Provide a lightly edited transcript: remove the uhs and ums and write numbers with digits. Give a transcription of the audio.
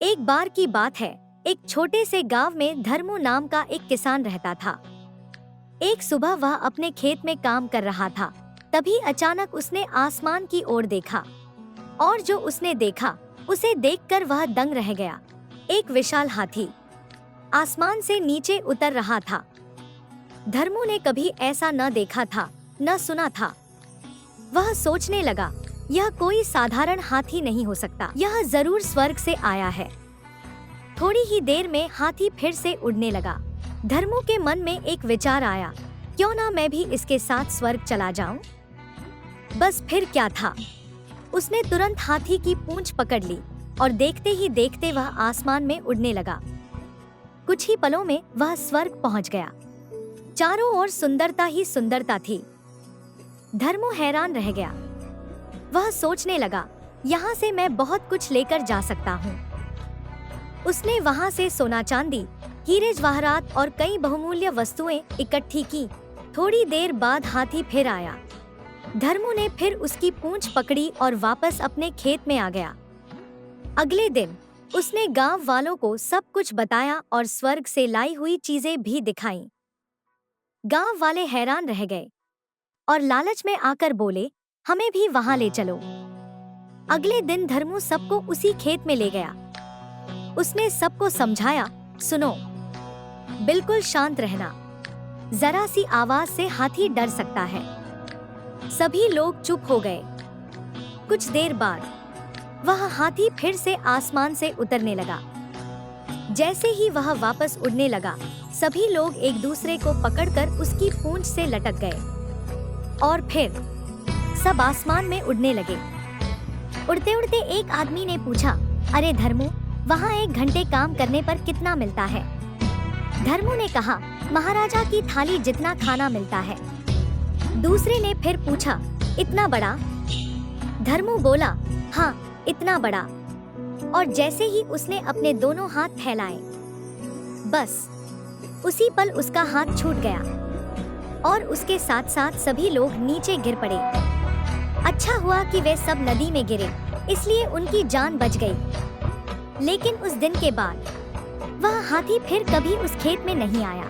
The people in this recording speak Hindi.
एक बार की बात है, एक छोटे से गांव में धर्मू नाम का एक किसान रहता था। एक सुबह वह अपने खेत में काम कर रहा था, तभी अचानक उसने आसमान की ओर देखा और जो उसने देखा उसे देखकर वह दंग रह गया। एक विशाल हाथी आसमान से नीचे उतर रहा था। धर्मू ने कभी ऐसा न देखा था, न सुना था। वह सोचने लगा, यह कोई साधारण हाथी नहीं हो सकता, यह जरूर स्वर्ग से आया है। थोड़ी ही देर में हाथी फिर से उड़ने लगा। धर्मू के मन में एक विचार आया, क्यों ना मैं भी इसके साथ स्वर्ग चला जाऊं? बस फिर क्या था, उसने तुरंत हाथी की पूंछ पकड़ ली और देखते ही देखते वह आसमान में उड़ने लगा। कुछ ही पलों में वह स्वर्ग पहुंच गया। चारों ओर सुंदरता ही सुंदरता थी। धर्मू हैरान रह गया। वह सोचने लगा, यहाँ से मैं बहुत कुछ लेकर जा सकता हूँ। उसने वहाँ से सोना चांदी, हीरे जवाहरात और कई बहुमूल्य वस्तुएं इकट्ठी की। थोड़ी देर बाद हाथी फिर आया। धर्मू ने फिर उसकी पूंछ पकड़ी और वापस अपने खेत में आ गया। अगले दिन उसने गांव वालों को सब कुछ बताया और स्वर्ग से लाई हुई चीजें भी दिखाईं। गांव वाले हैरान रह गए और लालच में आकर बोले, हमें भी वहां ले चलो। अगले दिन धर्मू सबको उसी खेत में ले गया। उसने सबको समझाया, सुनो, बिल्कुल शांत रहना, जरा सी आवाज से हाथी डर सकता है। सभी लोग चुप हो गए। कुछ देर बाद वह हाथी फिर से आसमान से उतरने लगा। जैसे ही वह वापस उड़ने लगा, सभी लोग एक दूसरे को पकड़कर उसकी पूंछ से लटक गए और फिर सब आसमान में उड़ने लगे। उड़ते उड़ते एक आदमी ने पूछा, अरे धर्मू, वहाँ 1 घंटे काम करने पर कितना मिलता है? धर्मू ने कहा, महाराजा की थाली जितना खाना मिलता है। दूसरे ने फिर पूछा, इतना बड़ा? धर्मू बोला, हाँ, इतना बड़ा। और जैसे ही उसने अपने दोनों हाथ फैलाए, बस उसी पल उसका हाथ छूट गया और उसके साथ साथ सभी लोग नीचे गिर पड़े। अच्छा हुआ कि वे सब नदी में गिरे, इसलिए उनकी जान बच गई। लेकिन उस दिन के बाद वह हाथी फिर कभी उस खेत में नहीं आया।